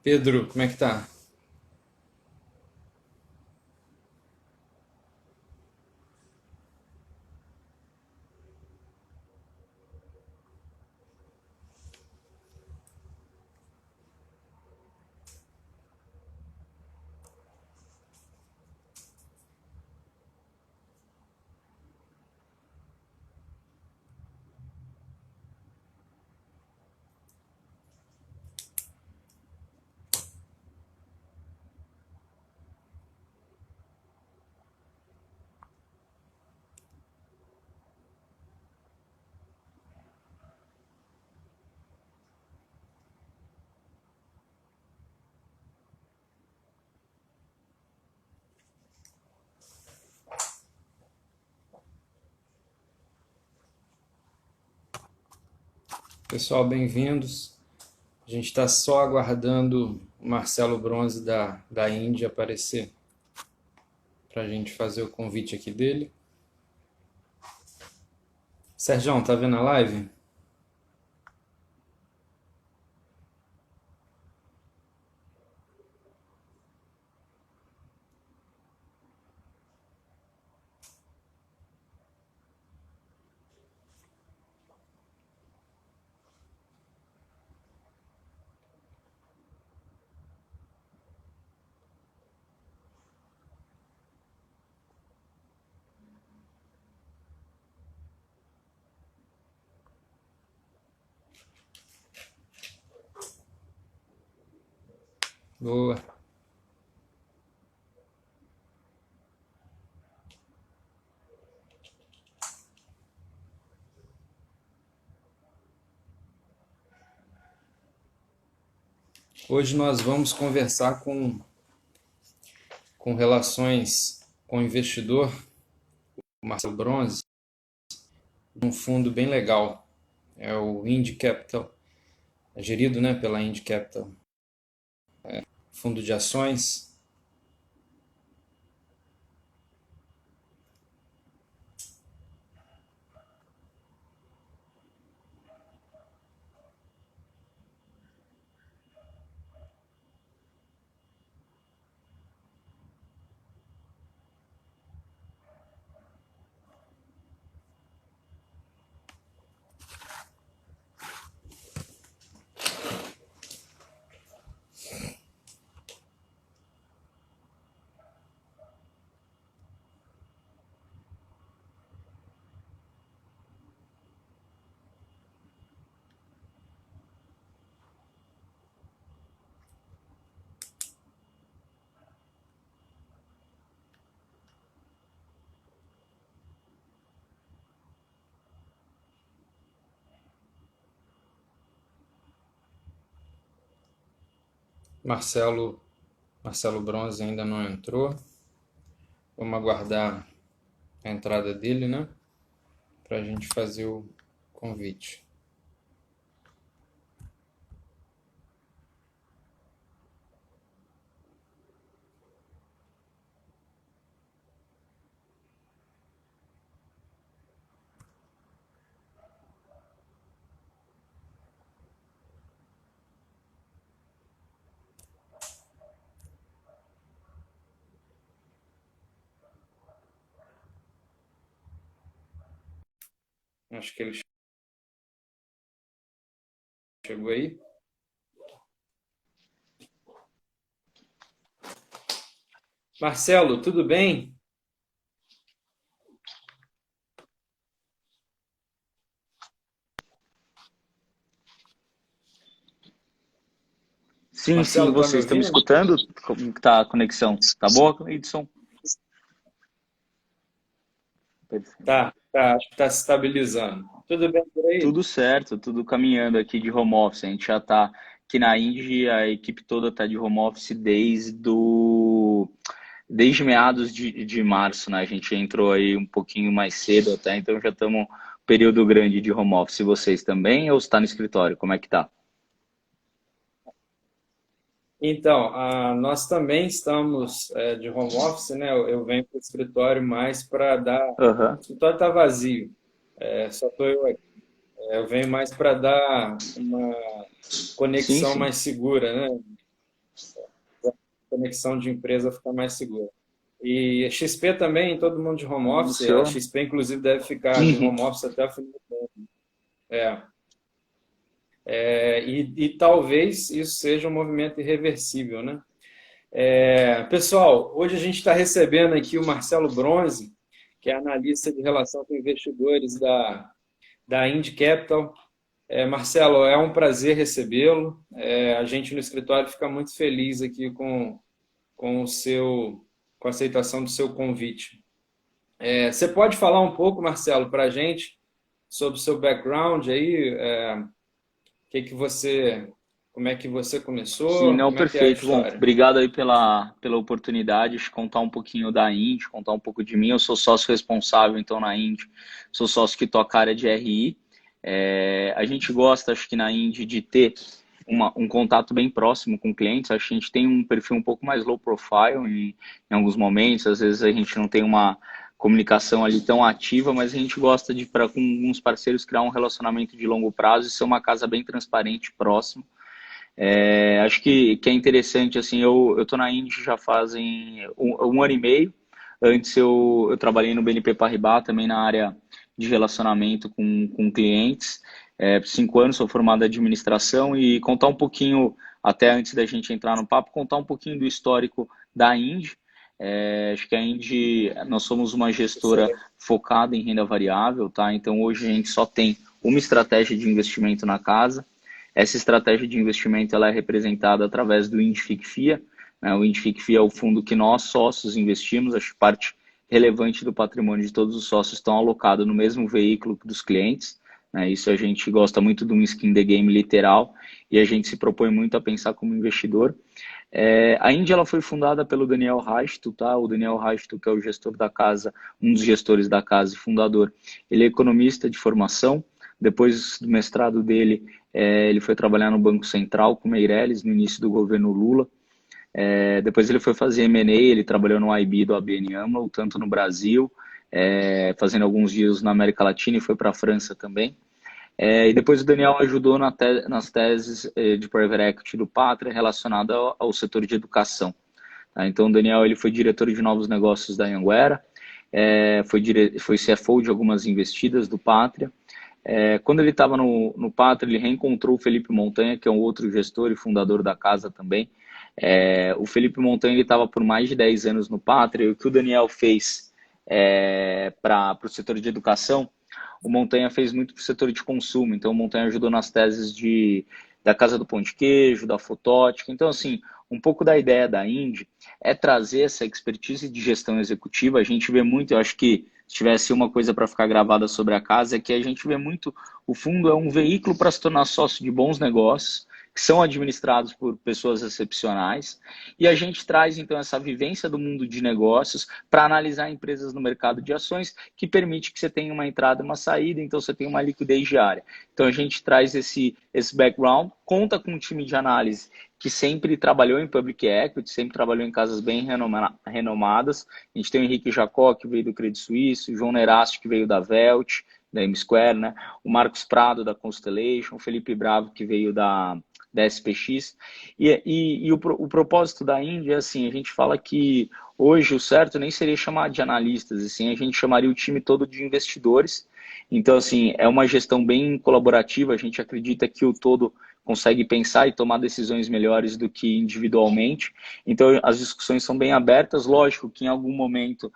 Pedro, como é que tá? Pessoal, bem-vindos. A gente está só aguardando o Marcelo Bronze da Índia aparecer para a gente fazer o convite aqui dele. Sergião, tá vendo a live? Boa. Hoje nós vamos conversar com relações com o investidor, o Marcelo Bronze, de um fundo bem legal. É o Indy Capital, é gerido, né, pela Indy Capital, fundo de ações. Marcelo, Marcelo Bronze ainda não entrou. Vamos aguardar a entrada dele, né? Para a gente fazer o convite. Acho que ele chegou aí. Marcelo, tudo bem? Sim, sim, Marcelo, tá me vocês estão me ouvindo? escutando? Como que tá a conexão? Tá boa, Edson? Perfeito. Tá, acho que tá se estabilizando. Tudo bem por aí? Tudo certo, tudo caminhando aqui de home office. A gente já tá aqui na Índia, a equipe toda tá de home office desde meados de março, né? A gente entrou aí um pouquinho mais cedo até, então já estamos um período grande de home office. Vocês também ou está no escritório? Como é que tá? Então, nós também estamos de home office, né? Eu venho para o escritório mais para dar. Aham. O escritório está vazio, só estou eu aqui. Eu venho mais para dar uma Sim, conexão sim. mais segura, né? conexão de empresa ficar mais segura. E XP também, todo mundo de home office. A Funciona. XP, inclusive, deve ficar de home office até o final do ano. E talvez isso seja um movimento irreversível, né? Pessoal, hoje a gente está recebendo aqui o Marcelo Bronze, que é analista de relação com investidores da Ind Capital. Marcelo, é um prazer recebê-lo. A gente no escritório fica muito feliz aqui com a aceitação do seu convite. Você pode falar um pouco, Marcelo, para a gente sobre o seu background aí? Como é que você começou? Sim, não, Como é que é a perfeito. Bom, história? obrigado aí pela oportunidade de contar um pouquinho da Ind, contar um pouco de mim. Eu sou sócio responsável, então, na Ind, sou sócio que toca a área de RI. A gente gosta, acho que na Ind, de ter um contato bem próximo com clientes. Acho que a gente tem um perfil um pouco mais low profile em alguns momentos. Às vezes a gente não tem uma comunicação ali tão ativa, mas a gente gosta de, com alguns parceiros, criar um relacionamento de longo prazo e ser uma casa bem transparente, próximo. Acho que é interessante, assim, eu tô na Indy já fazem um ano e meio. Antes eu trabalhei no BNP Paribas, também na área de relacionamento com clientes. 5 anos, sou formado em administração, e contar um pouquinho, até antes da gente entrar no papo, contar um pouquinho do histórico da Indy. Acho que a Indy, nós somos uma gestora focada em renda variável, tá? Então hoje a gente só tem uma estratégia de investimento na casa. Essa estratégia de investimento ela é representada através do INDFIC-FIA. O INDFIC-FIA é o fundo que nós, sócios, investimos. Acho que parte relevante do patrimônio de todos os sócios estão alocados no mesmo veículo dos clientes. Isso a gente gosta muito de um skin the game literal, e a gente se propõe muito a pensar como investidor. A Indy ela foi fundada pelo Daniel Raisto, tá? O Daniel Raisto, que é o gestor da casa, um dos gestores da casa e fundador. Ele é economista de formação. Depois do mestrado dele, ele foi trabalhar no Banco Central com Meirelles, no início do governo Lula. Depois ele foi fazer M&A, ele trabalhou no IB do ABN AMRO, tanto no Brasil, fazendo alguns dias na América Latina, e foi para a França também. E depois o Daniel ajudou nas teses de Private Equity do Pátria relacionada ao setor de educação. Tá? Então o Daniel ele foi diretor de novos negócios da Anhanguera, foi CFO de algumas investidas do Pátria. Quando ele estava no Pátria, ele reencontrou o Felipe Montanha, que é um outro gestor e fundador da casa também. O Felipe Montanha estava por mais de 10 anos no Pátria, e o que o Daniel fez para o setor de educação, o Montanha fez muito para o setor de consumo. Então o Montanha ajudou nas teses da Casa do Pão de Queijo, da Fotótica. Então, assim, um pouco da ideia da Indy é trazer essa expertise de gestão executiva. A gente vê muito, eu acho que se tivesse uma coisa para ficar gravada sobre a casa, é que a gente vê muito, o fundo é um veículo para se tornar sócio de bons negócios, que são administrados por pessoas excepcionais, e a gente traz então essa vivência do mundo de negócios para analisar empresas no mercado de ações, que permite que você tenha uma entrada e uma saída, então você tem uma liquidez diária. Então a gente traz esse background, conta com um time de análise que sempre trabalhou em public equity, sempre trabalhou em casas bem renomadas. A gente tem o Henrique Jacó, que veio do Credit Suisse, o João Nerasti, que veio da Velt, da M-Square, né? O Marcos Prado, da Constellation, o Felipe Bravo, que veio da SPX. E o propósito da Indy é assim, a gente fala que hoje o certo nem seria chamar de analistas, assim, a gente chamaria o time todo de investidores. Então, assim, é uma gestão bem colaborativa, a gente acredita que o todo consegue pensar e tomar decisões melhores do que individualmente. Então, as discussões são bem abertas. Lógico que em algum momento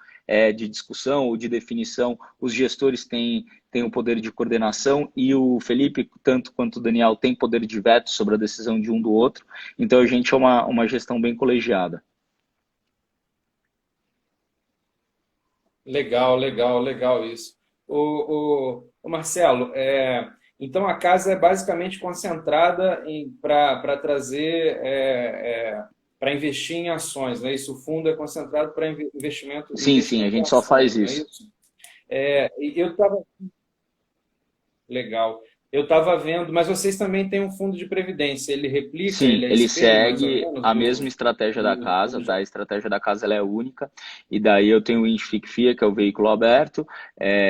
de discussão ou de definição, os gestores têm o poder de coordenação, e o Felipe, tanto quanto o Daniel, tem poder de veto sobre a decisão de um do outro. Então, a gente é uma gestão bem colegiada. Legal, legal, legal isso. O Marcelo, então a casa é basicamente concentrada para trazer, para investir em ações, né? Isso, o fundo é concentrado para investimento, Sim, sim, a investimento em gente só faz ações, não é isso. isso? Eu estava... Legal. Eu estava vendo, mas vocês também têm um fundo de previdência. Ele replica, Sim, ele é ele espelho mais ou segue menos a mesma estratégia da do casa, fundo de... tá? A estratégia da casa ela é única, e daí eu tenho o IndiFIC FIA, que é o veículo aberto,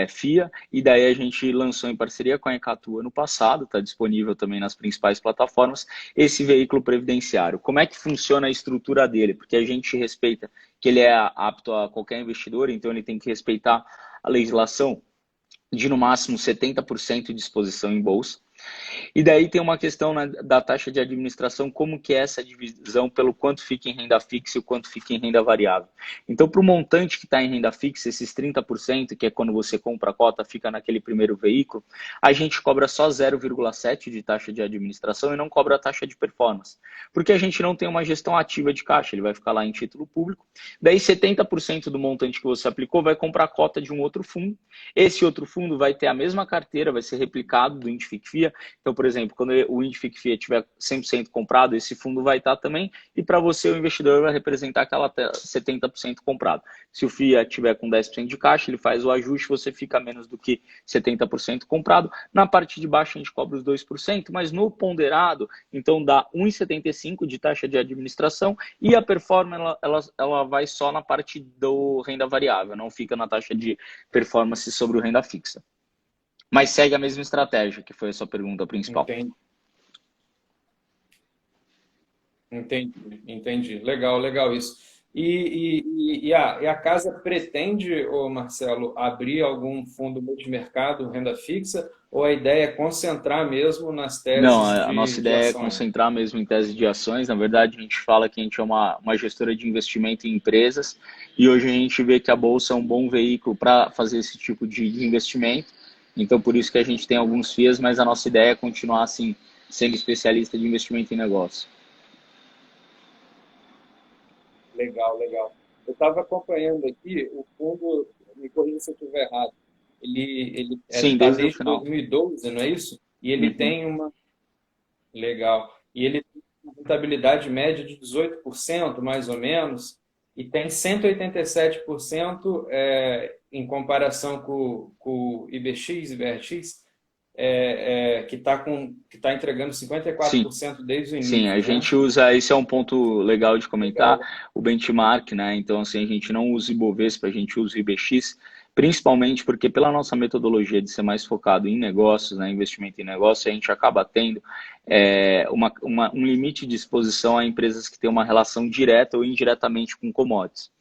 FIA, e daí a gente lançou em parceria com a Ecatu ano passado, está disponível também nas principais plataformas, esse veículo previdenciário. Como é que funciona a estrutura dele? Porque a gente respeita que ele é apto a qualquer investidor, então ele tem que respeitar a legislação de no máximo 70% de exposição em bolsa. E daí tem uma questão, né, da taxa de administração, como que é essa divisão pelo quanto fica em renda fixa e o quanto fica em renda variável. Então, para o montante que está em renda fixa, esses 30%, que é quando você compra a cota, fica naquele primeiro veículo, a gente cobra só 0,7% de taxa de administração e não cobra a taxa de performance. Porque a gente não tem uma gestão ativa de caixa, ele vai ficar lá em título público. Daí 70% do montante que você aplicou vai comprar a cota de um outro fundo. Esse outro fundo vai ter a mesma carteira, vai ser replicado do INDIFIC FIA. Então, por exemplo, quando o INDIFIC FIA tiver 100% comprado, esse fundo vai estar também, e para você o investidor vai representar aquela 70% comprado. Se o FIA tiver com 10% de caixa, ele faz o ajuste, você fica menos do que 70% comprado. Na parte de baixo a gente cobra os 2%, mas no ponderado, então dá 1,75% de taxa de administração, e a performance ela vai só na parte do renda variável, não fica na taxa de performance sobre o renda fixa. Mas segue a mesma estratégia, que foi a sua pergunta principal. Entendi, entendi, entendi. Legal, legal isso. E a casa pretende, ô Marcelo, abrir algum fundo multimercado, renda fixa, ou a ideia é concentrar mesmo nas Não, teses a nossa de ideia é ações? concentrar mesmo em tese de ações. Na verdade, a gente fala que a gente é uma gestora de investimento em empresas, e hoje a gente vê que a Bolsa é um bom veículo para fazer esse tipo de investimento. Então, por isso que a gente tem alguns FIAs, mas a nossa ideia é continuar assim, sendo especialista de investimento em negócio. Legal, legal. Eu estava acompanhando aqui o fundo, me corrija se eu estiver errado, ele Sim, está desde o desde final. 2012, não é isso? E ele Uhum. tem uma... Legal. E ele tem uma rentabilidade média de 18%, mais ou menos, e tem 187% em comparação com o IBX, IBRX, que tá entregando Sim. 54% desde o Sim, a início, né? gente usa, esse é um ponto legal de comentar, Legal. o benchmark, né? Então, assim, a gente não usa Ibovespa, a gente usa o IBX, principalmente porque pela nossa metodologia de ser mais focado em negócios, né, investimento em negócios, a gente acaba tendo um limite de exposição a empresas que têm uma relação direta ou indiretamente com commodities.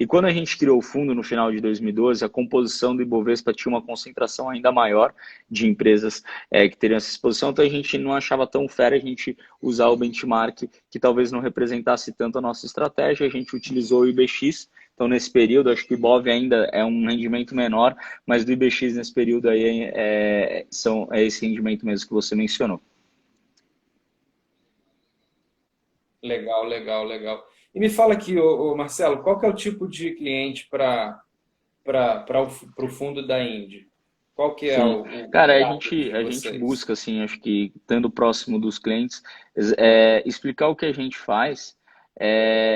E quando a gente criou o fundo no final de 2012, a composição do Ibovespa tinha uma concentração ainda maior de empresas que teriam essa exposição, então a gente não achava tão fair a gente usar o benchmark, que talvez não representasse tanto a nossa estratégia, a gente utilizou o IBX. Então, nesse período, acho que o IBOV ainda é um rendimento menor, mas do IBX nesse período aí é esse rendimento mesmo que você mencionou. Legal, legal, legal. E me fala aqui, Marcelo, qual que é o tipo de cliente para o fundo da Indy? Qual que é Sim, o cara, target de a gente vocês? busca, assim, acho que estando próximo dos clientes, explicar o que a gente faz,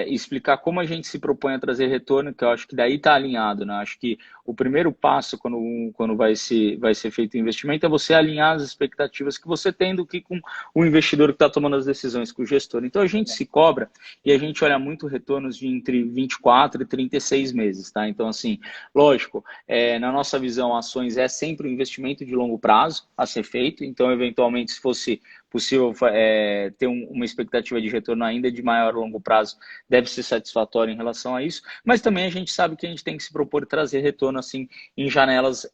explicar como a gente se propõe a trazer retorno, que eu acho que daí está alinhado, né? Acho que o primeiro passo quando vai ser feito o investimento é você alinhar as expectativas que você tem do que com o investidor que está tomando as decisões, com o gestor. Então a gente se cobra e a gente olha muito retornos de entre 24 e 36 meses, tá? Então, assim, lógico. Na nossa visão, ações é sempre um investimento de longo prazo a ser feito, então, eventualmente, se fosse possível ter uma expectativa de retorno ainda de maior longo prazo, deve ser satisfatório em relação a isso, mas também a gente sabe que a gente tem que se propor trazer retorno assim em janelas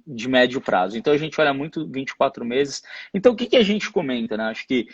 de médio prazo. Então, a gente olha muito 24 meses. Então, o que a gente comenta, né? Acho que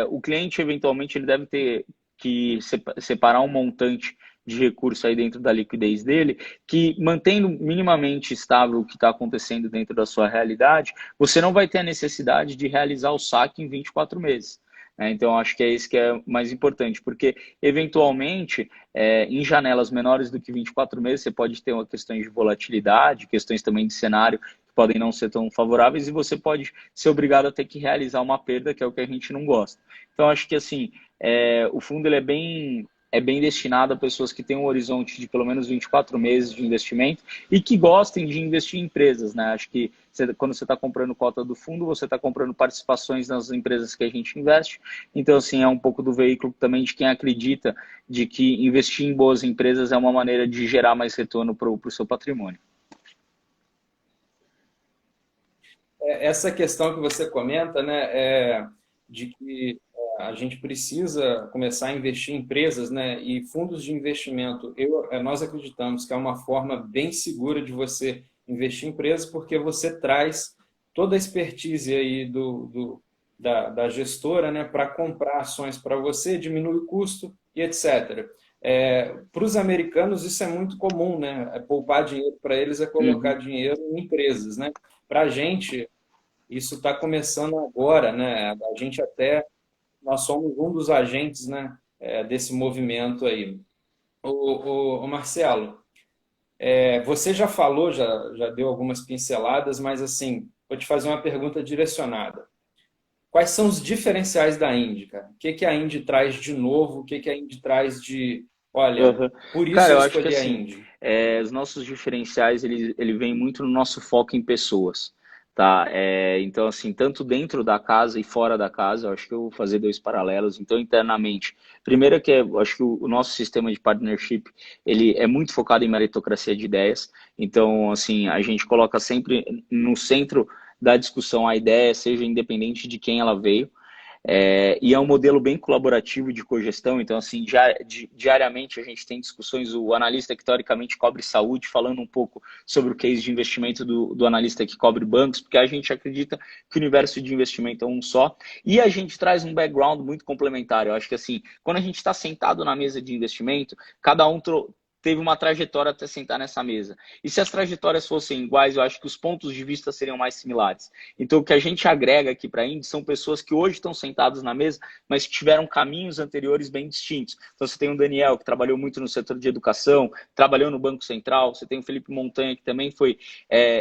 o cliente, eventualmente, ele deve ter que separar um montante de recurso aí dentro da liquidez dele, que mantendo minimamente estável o que está acontecendo dentro da sua realidade, você não vai ter a necessidade de realizar o saque em 24 meses. Né? Então, acho que é isso que é mais importante, porque, eventualmente, em janelas menores do que 24 meses, você pode ter uma questões de volatilidade, questões também de cenário que podem não ser tão favoráveis, e você pode ser obrigado a ter que realizar uma perda, que é o que a gente não gosta. Então, acho que, assim, o fundo ele é bem é bem destinado a pessoas que têm um horizonte de pelo menos 24 meses de investimento e que gostem de investir em empresas, né? Acho que quando você está comprando cota do fundo, você está comprando participações nas empresas que a gente investe. Então, assim, é um pouco do veículo também de quem acredita de que investir em boas empresas é uma maneira de gerar mais retorno para o seu patrimônio. Essa questão que você comenta, né, de que a gente precisa começar a investir em empresas, né, e fundos de investimento. Nós acreditamos que é uma forma bem segura de você investir em empresas, porque você traz toda a expertise aí da gestora, né, para comprar ações para você, diminui o custo e etc. Para os americanos isso é muito comum, né? Poupar dinheiro para eles é colocar Uhum. dinheiro em empresas, né? Para a gente isso está começando agora, né? A gente até, nós somos um dos agentes, né, desse movimento aí. O Marcelo, você já falou, já deu algumas pinceladas, mas assim, vou te fazer uma pergunta direcionada. Quais são os diferenciais da Indy, cara? O que que a Indy traz de novo? O que que a Indy traz de, olha, Uhum. por isso Cara, eu eu acho que escolhi a assim, Indy. os nossos diferenciais, ele vem muito no nosso foco em pessoas, tá? Então, assim, tanto dentro da casa e fora da casa, eu acho que eu vou fazer dois paralelos. Então, internamente, primeiro é que eu acho que o nosso sistema de partnership, ele é muito focado em meritocracia de ideias. Então, assim, a gente coloca sempre no centro da discussão a ideia, seja independente de quem ela veio. E é um modelo bem colaborativo de cogestão, então, assim, diariamente a gente tem discussões, o analista que teoricamente cobre saúde, falando um pouco sobre o case de investimento do analista que cobre bancos, porque a gente acredita que o universo de investimento é um só, e a gente traz um background muito complementar. Eu acho que, assim, quando a gente está sentado na mesa de investimento, cada um teve uma trajetória até sentar nessa mesa. E se as trajetórias fossem iguais, eu acho que os pontos de vista seriam mais similares. Então, o que a gente agrega aqui para a Indy são pessoas que hoje estão sentadas na mesa, mas que tiveram caminhos anteriores bem distintos. Então, você tem o Daniel, que trabalhou muito no setor de educação, trabalhou no Banco Central, você tem o Felipe Montanha, que também foi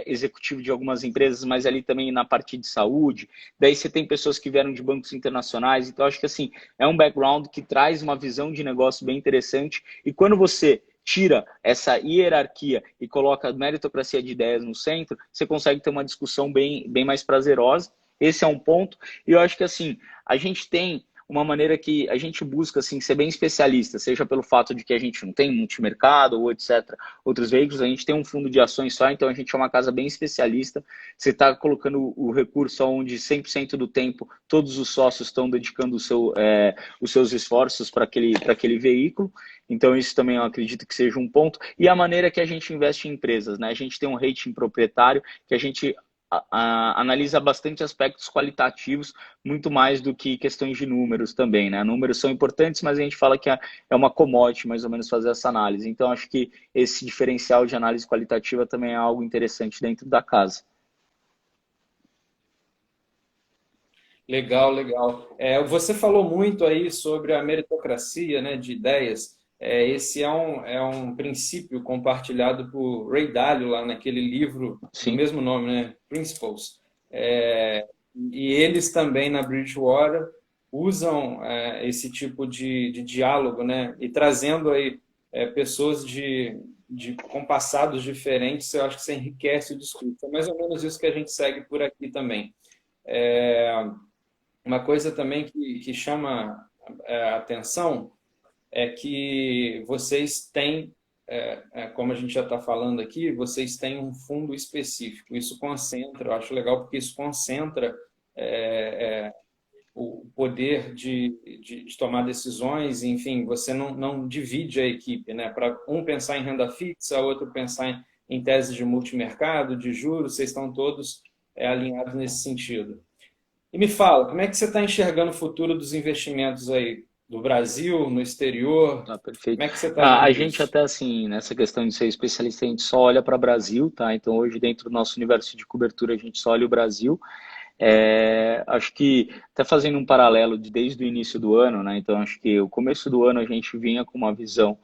executivo de algumas empresas, mas ali também na parte de saúde. Daí você tem pessoas que vieram de bancos internacionais. Então, acho que assim, é um background que traz uma visão de negócio bem interessante. E quando você tira essa hierarquia e coloca a meritocracia de ideias no centro, você consegue ter uma discussão bem mais prazerosa. Esse é um ponto. E eu acho que assim, a gente tem uma maneira que a gente busca assim, ser bem especialista, seja pelo fato de que a gente não tem multimercado ou etc. Outros veículos, a gente tem um fundo de ações só, então a gente é uma casa bem especialista. Você está colocando o recurso onde 100% do tempo todos os sócios estão dedicando os seus esforços para aquele veículo. Então, isso também eu acredito que seja um ponto. E a maneira que a gente investe em empresas, né? A gente tem um rating proprietário que a gente analisa bastante aspectos qualitativos, muito mais do que questões de números também, né? Números são importantes, mas a gente fala que é uma commodity, mais ou menos, fazer essa análise. Então, acho que esse diferencial de análise qualitativa também é algo interessante dentro da casa. Legal, legal. Você falou muito aí sobre a meritocracia, né, de ideias. Esse é um princípio compartilhado por Ray Dalio lá naquele livro do Sim. mesmo nome, né, Principles. E eles também na Bridgewater usam esse tipo de diálogo, né, e trazendo aí pessoas com passados diferentes, eu acho que isso enriquece o discurso. É mais ou menos isso que a gente segue por aqui também. Uma coisa também que chama a atenção é que vocês têm, como a gente já está falando aqui, vocês têm um fundo específico. Isso concentra, eu acho legal porque isso concentra o poder de tomar decisões, enfim, você não divide a equipe, né? Para um pensar em renda fixa, outro pensar em tese de multimercado, de juros, vocês estão todos alinhados nesse sentido. E me fala, como é que você está enxergando o futuro dos investimentos aí do Brasil, no exterior? Tá, Como perfeito. é que você está vendo A gente isso? até assim, nessa questão de ser especialista, a gente só olha para o Brasil, tá? Então hoje dentro do nosso universo de cobertura a gente só olha o Brasil. Acho que até fazendo um paralelo desde o início do ano, né? Então acho que o começo do ano a gente vinha com uma visão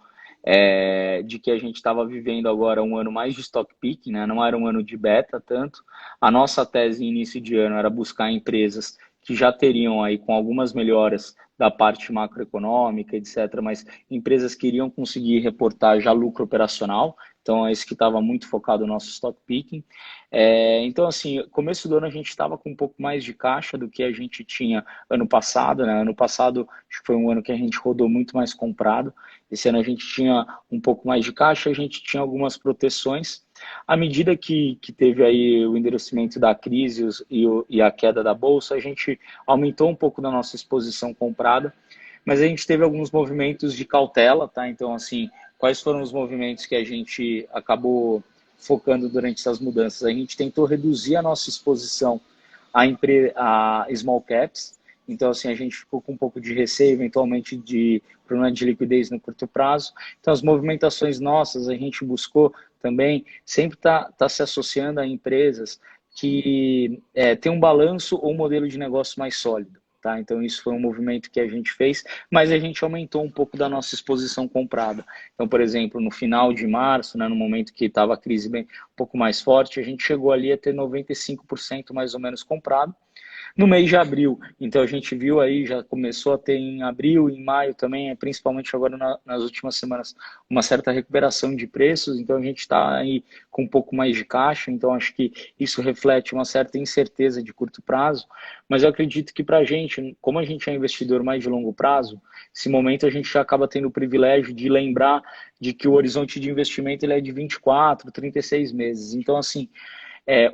de que a gente estava vivendo agora um ano mais de stock picking, né? Não era um ano de beta tanto. A nossa tese em início de ano era buscar empresas que já teriam aí com algumas melhoras da parte macroeconômica, etc., mas empresas que iriam conseguir reportar já lucro operacional, então é isso que estava muito focado no nosso stock picking. Então, assim, começo do ano a gente estava com um pouco mais de caixa do que a gente tinha ano passado, né? Ano passado acho que foi um ano que a gente rodou muito mais comprado. Esse ano a gente tinha um pouco mais de caixa, a gente tinha algumas proteções. À medida que teve aí o endurecimento da crise e a queda da bolsa, a gente aumentou um pouco da nossa exposição comprada, mas a gente teve alguns movimentos de cautela, tá? Então, assim, quais foram os movimentos que a gente acabou focando durante essas mudanças? A gente tentou reduzir a nossa exposição a small caps, então, assim, a gente ficou com um pouco de receio, eventualmente, de problema de liquidez no curto prazo. Então, as movimentações nossas, a gente buscou também sempre tá se associando a empresas que têm um balanço ou um modelo de negócio mais sólido. Tá? Então, isso foi um movimento que a gente fez, mas a gente aumentou um pouco da nossa exposição comprada. Então, por exemplo, no final de março, né, no momento que estava a crise bem, um pouco mais forte, a gente chegou ali a ter 95% mais ou menos comprado no mês de abril. Então a gente viu aí, já começou a ter em abril, em maio também, principalmente agora nas últimas semanas, uma certa recuperação de preços. Então a gente está aí com um pouco mais de caixa. Então acho que isso reflete uma certa incerteza de curto prazo. Mas eu acredito que para a gente, como a gente é investidor mais de longo prazo, esse momento a gente já acaba tendo o privilégio de lembrar de que o horizonte de investimento ele é de 24, 36 meses. Então, assim,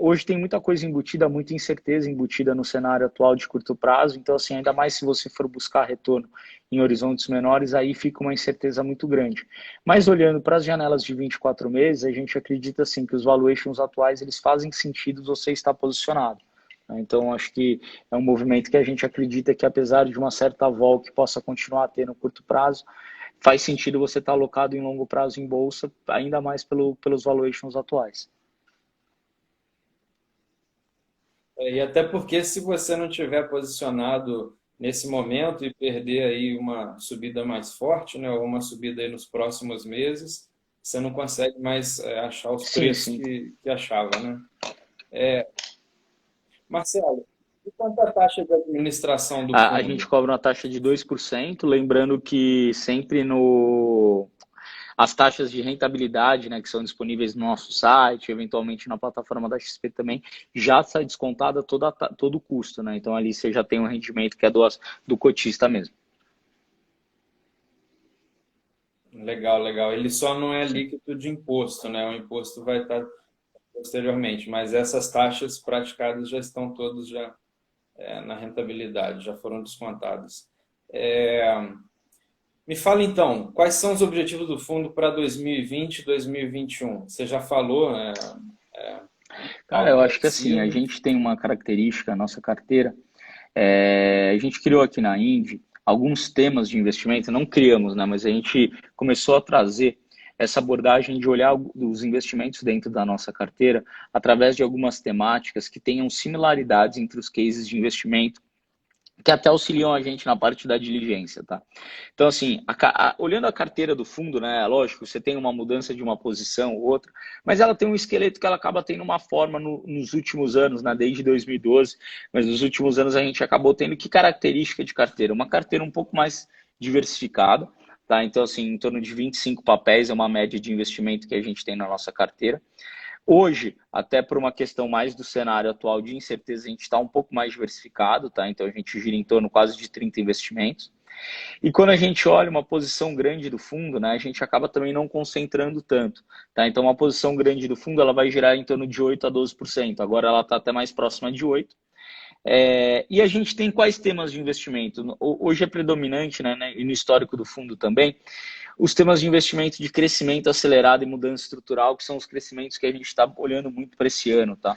hoje tem muita coisa embutida, muita incerteza embutida no cenário atual de curto prazo, então assim, ainda mais se você for buscar retorno em horizontes menores, aí fica uma incerteza muito grande. Mas olhando para as janelas de 24 meses, a gente acredita assim que os valuations atuais eles fazem sentido você estar posicionado. Então acho que é um movimento que a gente acredita que apesar de uma certa vol que possa continuar a ter no curto prazo, faz sentido você estar alocado em longo prazo em bolsa, ainda mais pelos valuations atuais. E até porque se você não tiver posicionado nesse momento e perder aí uma subida mais forte, né, ou uma subida aí nos próximos meses, você não consegue mais achar os Sim, preços sim. que achava, né? Marcelo, e quanto à taxa de administração do A gente fundo? cobra uma taxa de 2%, lembrando que sempre no as taxas de rentabilidade, né, que são disponíveis no nosso site, eventualmente na plataforma da XP também, já sai descontada todo o custo, né? Então ali você já tem um rendimento que é do cotista mesmo. Legal, legal. Ele só não é Sim. líquido de imposto, né? O imposto vai estar posteriormente, mas essas taxas praticadas já estão todas já na rentabilidade, já foram descontadas. Me fala então, quais são os objetivos do fundo para 2020 e 2021? Você já falou, Cara, eu algo acho que assim, a parecido? gente tem uma característica, a nossa carteira, a gente criou aqui na Indy alguns temas de investimento, não criamos, né, mas a gente começou a trazer essa abordagem de olhar os investimentos dentro da nossa carteira através de algumas temáticas que tenham similaridades entre os cases de investimento que até auxiliam a gente na parte da diligência, tá? Então, assim, olhando a carteira do fundo, né, lógico, você tem uma mudança de uma posição ou outra, mas ela tem um esqueleto que ela acaba tendo uma forma nos últimos anos, né, desde 2012, mas nos últimos anos a gente acabou tendo que característica de carteira? Uma carteira um pouco mais diversificada, tá? Então, assim, em torno de 25 papéis é uma média de investimento que a gente tem na nossa carteira. Hoje, até por uma questão mais do cenário atual de incerteza, a gente está um pouco mais diversificado, tá? Então a gente gira em torno quase de 30 investimentos. E quando a gente olha uma posição grande do fundo, né, a gente acaba também não concentrando tanto, tá? Então uma posição grande do fundo ela vai girar em torno de 8 a 12%. Agora ela está até mais próxima de 8%. E a gente tem quais temas de investimento? Hoje é predominante, né, e no histórico do fundo também, os temas de investimento de crescimento acelerado e mudança estrutural, que são os crescimentos que a gente está olhando muito para esse ano, tá?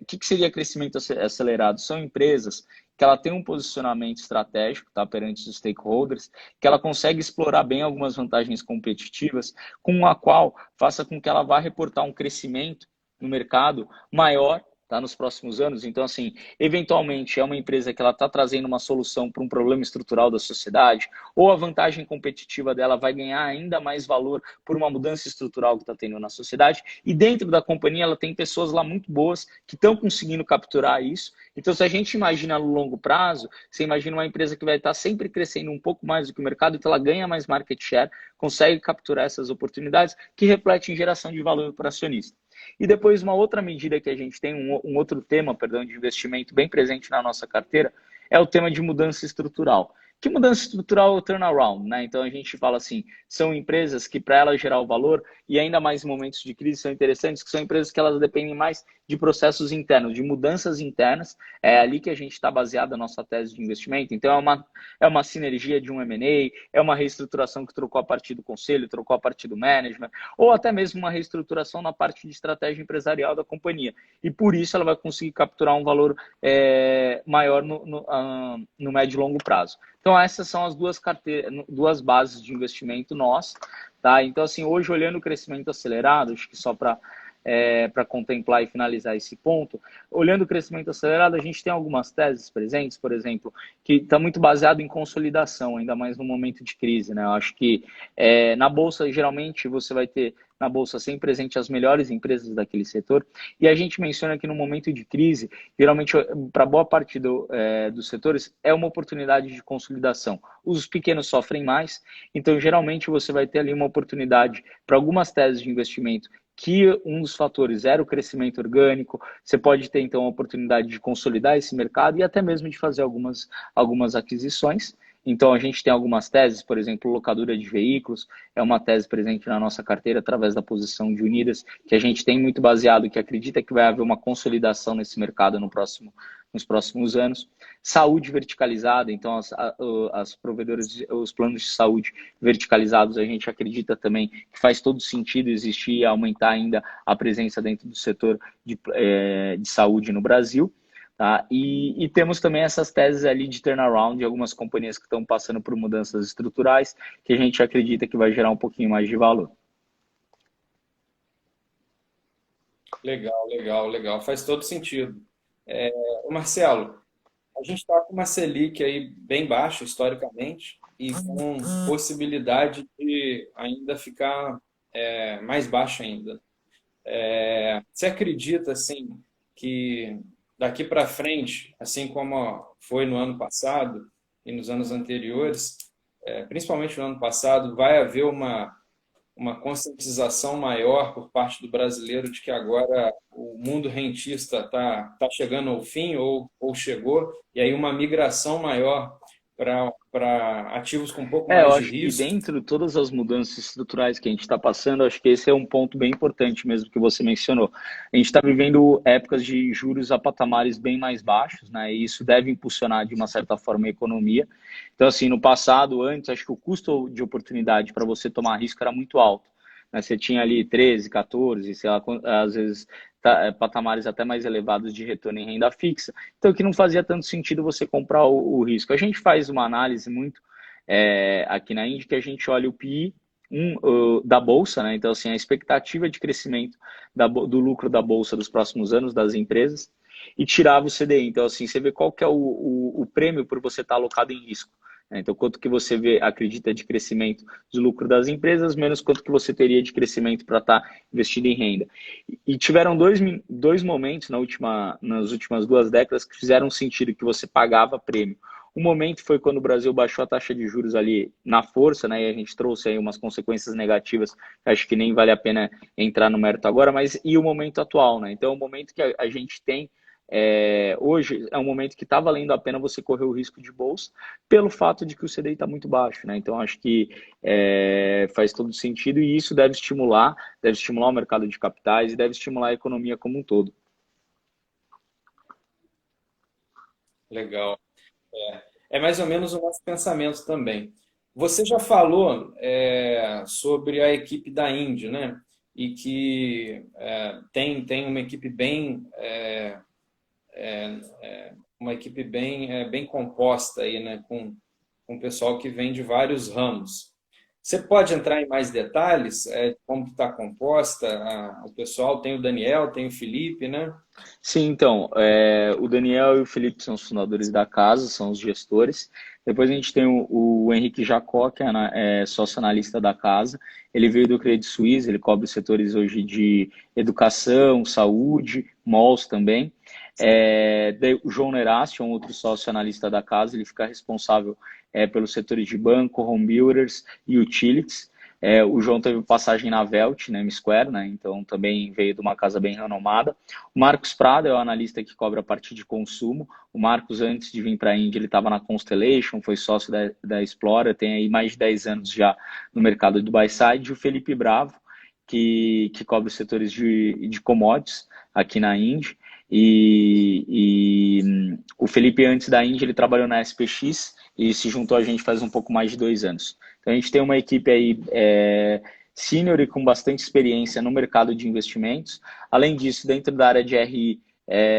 O que seria crescimento acelerado? São empresas que ela tem um posicionamento estratégico, tá, perante os stakeholders, que ela consegue explorar bem algumas vantagens competitivas, com a qual faça com que ela vá reportar um crescimento no mercado maior tá, nos próximos anos. Então, assim, eventualmente é uma empresa que ela está trazendo uma solução para um problema estrutural da sociedade, ou a vantagem competitiva dela vai ganhar ainda mais valor por uma mudança estrutural que está tendo na sociedade. E dentro da companhia, ela tem pessoas lá muito boas que estão conseguindo capturar isso. Então, se a gente imagina no longo prazo, você imagina uma empresa que vai estar sempre crescendo um pouco mais do que o mercado, então ela ganha mais market share, consegue capturar essas oportunidades que refletem em geração de valor para o acionista. E depois uma outra medida que a gente tem, um outro tema, perdão, de investimento bem presente na nossa carteira, é o tema de mudança estrutural. Que mudança estrutural é o turnaround, né? Então a gente fala assim, são empresas que para elas gerar o valor, e ainda mais em momentos de crise são interessantes, que são empresas que elas dependem mais de processos internos, de mudanças internas, é ali que a gente está baseado a nossa tese de investimento. Então é uma sinergia de um M&A, é uma reestruturação que trocou a partir do conselho, trocou a partir do management, ou até mesmo uma reestruturação na parte de estratégia empresarial da companhia. E por isso ela vai conseguir capturar um valor maior no médio e longo prazo. Então essas são as duas bases de investimento nós, tá? Então assim, hoje olhando o crescimento acelerado, acho que só para contemplar e finalizar esse ponto, olhando o crescimento acelerado, a gente tem algumas teses presentes, por exemplo, que está muito baseado em consolidação, ainda mais no momento de crise, né? Eu acho que na Bolsa, geralmente, você vai ter na Bolsa sempre presente as melhores empresas daquele setor, e a gente menciona que no momento de crise, geralmente, para boa parte dos setores, é uma oportunidade de consolidação. Os pequenos sofrem mais, então, geralmente, você vai ter ali uma oportunidade para algumas teses de investimento que um dos fatores era o crescimento orgânico, você pode ter, então, a oportunidade de consolidar esse mercado e até mesmo de fazer algumas aquisições. Então, a gente tem algumas teses, por exemplo, locadora de veículos, é uma tese presente na nossa carteira através da posição de Unidas, que a gente tem muito baseado, que acredita que vai haver uma consolidação nesse mercado nos próximos anos. Saúde verticalizada, então as provedoras, os planos de saúde verticalizados, a gente acredita também que faz todo sentido existir e aumentar ainda a presença dentro do setor de saúde no Brasil. Tá? E temos também essas teses ali de turnaround de algumas companhias que estão passando por mudanças estruturais, que a gente acredita que vai gerar um pouquinho mais de valor. Legal, legal, legal. Faz todo sentido. Ô Marcelo, a gente está com uma Selic aí bem baixa historicamente e com possibilidade de ainda ficar mais baixa ainda. Você acredita assim que daqui para frente, assim como foi no ano passado e nos anos anteriores, principalmente no ano passado, vai haver uma conscientização maior por parte do brasileiro de que agora o mundo rentista tá chegando ao fim ou chegou, e aí uma migração maior para ativos com um pouco Eu mais de acho que risco? dentro de todas as mudanças estruturais que a gente está passando, acho que esse é um ponto bem importante mesmo que você mencionou. A gente está vivendo épocas de juros a patamares bem mais baixos, né? E isso deve impulsionar de uma certa forma a economia. Então, assim, no passado, antes, acho que o custo de oportunidade para você tomar risco era muito alto, né? Você tinha ali 13, 14, sei lá, às vezes patamares até mais elevados de retorno em renda fixa. Então, que não fazia tanto sentido você comprar o risco. A gente faz uma análise muito aqui na Índia, que a gente olha o PI da Bolsa, né? Então, assim, a expectativa de crescimento do lucro da Bolsa dos próximos anos das empresas e tirava o CDI. Então, assim, você vê qual que é o prêmio por você estar alocado em risco. Né? Então, quanto que você acredita de crescimento de lucro das empresas, menos quanto que você teria de crescimento para estar investido em renda. E tiveram dois momentos nas últimas 2 décadas que fizeram sentido que você pagava prêmio. Um momento foi quando o Brasil baixou a taxa de juros ali na força, né? E a gente trouxe aí umas consequências negativas, acho que nem vale a pena entrar no mérito agora, mas e o momento atual, né? Então, o momento que a gente tem hoje é um momento que está valendo a pena você correr o risco de bolsa, pelo fato de que o CDI está muito baixo, né? Então, acho que faz todo sentido e isso deve estimular o mercado de capitais e deve estimular a economia como um todo. Legal. É mais ou menos o nosso pensamento também. Você já falou sobre a equipe da Indy, né? E que tem uma equipe bem composta aí, né? Com pessoal que vem de vários ramos. Você pode entrar em mais detalhes, de como está composta? O pessoal tem o Daniel, tem o Felipe, né? Sim, então, o Daniel e o Felipe são os fundadores da casa, são os gestores. Depois a gente tem o Henrique Jacó, que é sócio analista da casa. Ele veio do Credit Suisse, ele cobre os setores hoje de educação, saúde, malls também. Daí o João Nerasti, um outro sócio analista da casa, ele fica responsável pelos setores de banco, home builders e utilities. O João teve passagem na Velt, na M-Square, né? Então também veio de uma casa bem renomada. O Marcos Prado é o analista que cobra a parte de consumo. O Marcos, antes de vir para a Índia, ele estava na Constellation, foi sócio da Explora, tem aí mais de 10 anos já no mercado do buy-side. E o Felipe Bravo, que cobre os setores de commodities aqui na Índia. O Felipe, antes da Índia, ele trabalhou na SPX e se juntou a gente faz um pouco mais de 2 anos. Então a gente tem uma equipe aí sênior e com bastante experiência no mercado de investimentos. Além disso, dentro da área de RI,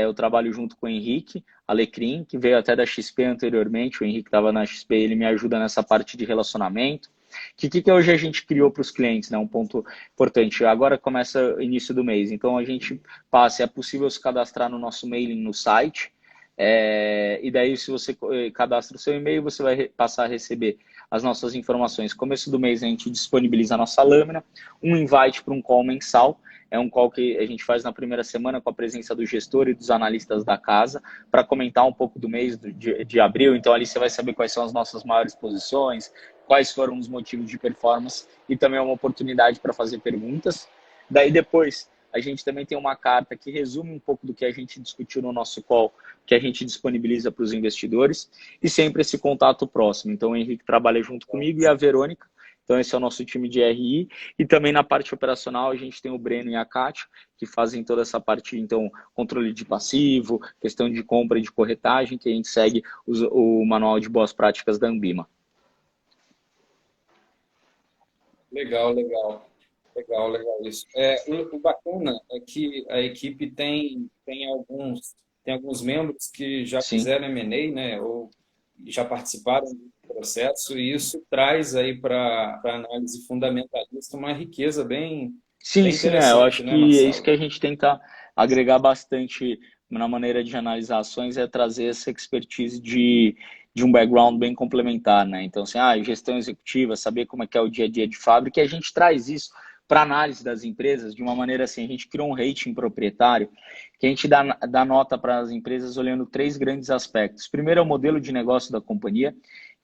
eu trabalho junto com o Henrique Alecrim, que veio até da XP anteriormente. O Henrique estava na XP, ele me ajuda nessa parte de relacionamento. O que hoje a gente criou para os clientes, né? Um ponto importante. Agora começa o início do mês, então a gente passa, é possível se cadastrar no nosso mailing no site, e daí se você cadastra o seu e-mail, você vai passar a receber as nossas informações. Começo do mês a gente disponibiliza a nossa lâmina, um invite para um call mensal, é um call que a gente faz na primeira semana com a presença do gestor e dos analistas da casa, para comentar um pouco do mês de abril. Então ali você vai saber quais são as nossas maiores posições, quais foram os motivos de performance e também é uma oportunidade para fazer perguntas. Daí depois a gente também tem uma carta que resume um pouco do que a gente discutiu no nosso call, que a gente disponibiliza para os investidores e sempre esse contato próximo. Então o Henrique trabalha junto comigo e a Verônica. Então esse é o nosso time de RI. E também na parte operacional a gente tem o Breno e a Kátia, que fazem toda essa parte, então, controle de passivo, questão de compra e de corretagem, que a gente segue o manual de boas práticas da Ambima. Legal, legal. Legal, legal isso. O bacana é que a equipe tem alguns membros que já Sim. fizeram M&A, né, ou já participaram do processo, e isso traz aí para a análise fundamentalista uma riqueza Sim, bem sim, eu interessante, acho né, que é isso que Marcelo? a gente tenta agregar bastante na maneira de analisar ações, é trazer essa expertise de um background bem complementar, né? Então, assim, gestão executiva, saber como é que é o dia a dia de fábrica, e a gente traz isso para análise das empresas de uma maneira assim, a gente criou um rating proprietário que a gente dá nota para as empresas olhando 3 grandes aspectos. Primeiro é o modelo de negócio da companhia,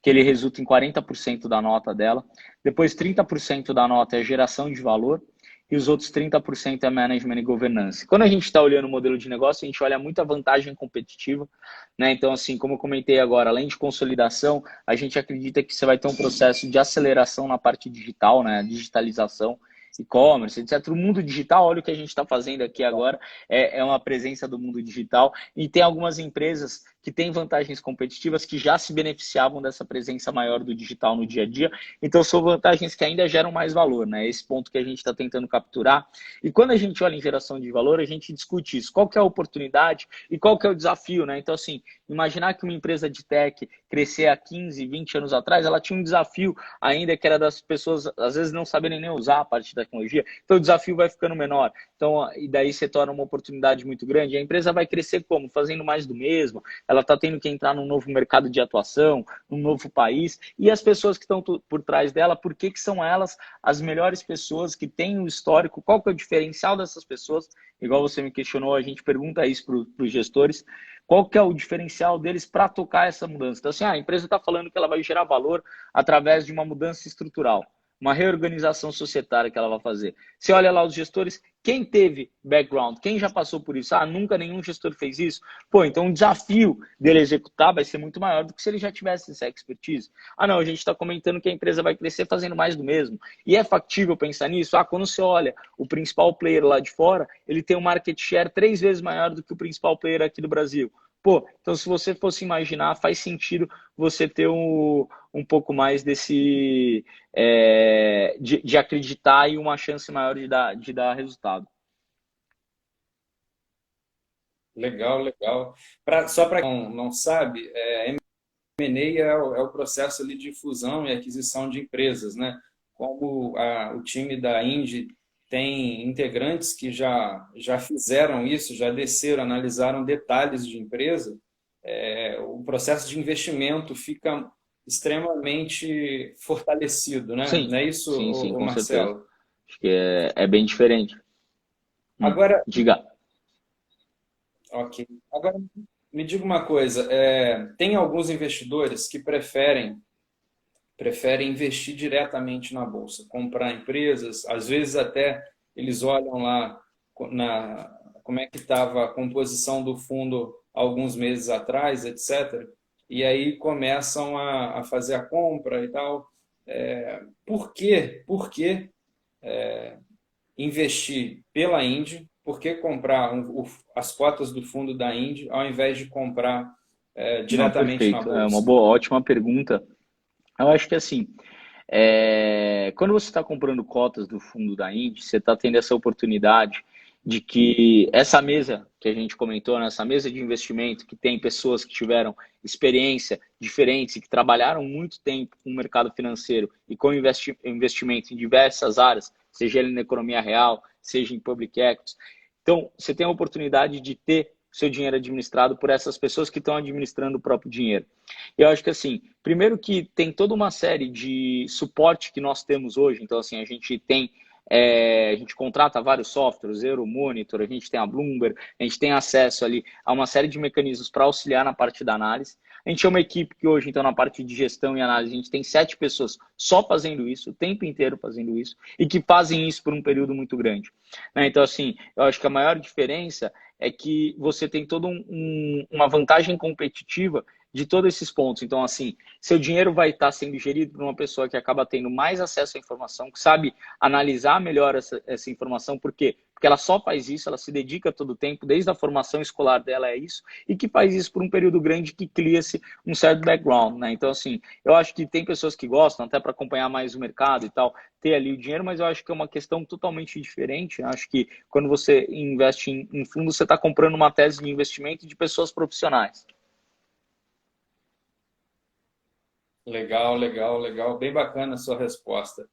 que ele resulta em 40% da nota dela. Depois, 30% da nota é geração de valor e os outros 30% é management e governança. Quando a gente está olhando o modelo de negócio, a gente olha muita vantagem competitiva, né? Então, assim, como eu comentei agora, além de consolidação, a gente acredita que você vai ter um processo de aceleração na parte digital, né? Digitalização, e-commerce, etc. O mundo digital, olha o que a gente está fazendo aqui agora, é uma presença do mundo digital e tem algumas empresas que têm vantagens competitivas que já se beneficiavam dessa presença maior do digital no dia a dia. Então, são vantagens que ainda geram mais valor, né? Esse ponto que a gente está tentando capturar. E quando a gente olha em geração de valor, a gente discute isso. Qual que é a oportunidade e qual que é o desafio, né? Então, assim, imaginar que uma empresa de tech crescer há 15, 20 anos atrás, ela tinha um desafio ainda que era das pessoas, às vezes, não saberem nem usar a parte da tecnologia. Então, o desafio vai ficando menor. Então, e daí se torna uma oportunidade muito grande. A empresa vai crescer como? Fazendo mais do mesmo. Ela está tendo que entrar num novo mercado de atuação, num novo país. E as pessoas que estão por trás dela, por que são elas as melhores pessoas que têm o histórico? Qual que é o diferencial dessas pessoas? Igual você me questionou, a gente pergunta isso para os gestores. Qual que é o diferencial deles para tocar essa mudança? Então, assim, a empresa está falando que ela vai gerar valor através de uma mudança estrutural, uma reorganização societária que ela vai fazer. Você olha lá os gestores, quem teve background, quem já passou por isso? Nunca nenhum gestor fez isso. Pô, então o desafio dele executar vai ser muito maior do que se ele já tivesse essa expertise. Não, a gente está comentando que a empresa vai crescer fazendo mais do mesmo. E é factível pensar nisso? Quando você olha o principal player lá de fora, ele tem um market share 3 vezes maior do que o principal player aqui do Brasil. Pô, então se você fosse imaginar, faz sentido você ter um pouco mais de acreditar e uma chance maior de dar resultado. Legal, legal. Só para quem não sabe, M&A é o processo ali de fusão e aquisição de empresas, né? como o time da Indy tem integrantes que já fizeram isso, já desceram, analisaram detalhes de empresa, o processo de investimento fica extremamente fortalecido, né? Sim, Não é isso, sim, sim, com certeza. Marcelo? Acho que é bem diferente. Agora, Diga. ok. Agora, me diga uma coisa, tem alguns investidores que preferem investir diretamente na bolsa, comprar empresas, às vezes até eles olham lá como é que estava a composição do fundo alguns meses atrás, etc. E aí começam a fazer a compra e tal. Por quê? Por que investir pela Indy? Por que comprar as cotas do fundo da Indy ao invés de comprar Não, diretamente na perfeito. É uma bolsa? boa, ótima pergunta. Eu acho que assim, quando você está comprando cotas do fundo da Indy, você está tendo essa oportunidade de que essa mesa que a gente comentou, nessa mesa de investimento, que tem pessoas que tiveram experiência diferentes e que trabalharam muito tempo com o mercado financeiro e com investimento em diversas áreas, seja ele na economia real, seja em public equities. Então, você tem a oportunidade de ter seu dinheiro administrado por essas pessoas que estão administrando o próprio dinheiro. Eu acho que assim, primeiro que tem toda uma série de suporte que nós temos hoje. Então, assim, a gente contrata vários softwares, Euromonitor, a gente tem a Bloomberg, a gente tem acesso ali a uma série de mecanismos para auxiliar na parte da análise. A gente é uma equipe que hoje, então, na parte de gestão e análise, a gente tem 7 pessoas só fazendo isso, o tempo inteiro fazendo isso, e que fazem isso por um período muito grande. Então, assim, eu acho que a maior diferença é que você tem toda uma vantagem competitiva de todos esses pontos. Então, assim, seu dinheiro vai estar sendo gerido por uma pessoa que acaba tendo mais acesso à informação, que sabe analisar melhor essa informação, por quê? Porque ela só faz isso, ela se dedica todo o tempo, desde a formação escolar dela é isso, e que faz isso por um período grande que cria-se um certo background, né? Então, assim, eu acho que tem pessoas que gostam, até para acompanhar mais o mercado e tal, ter ali o dinheiro, mas eu acho que é uma questão totalmente diferente. Eu acho que quando você investe em fundo, você está comprando uma tese de investimento de pessoas profissionais. Legal, legal, legal. Bem bacana a sua resposta.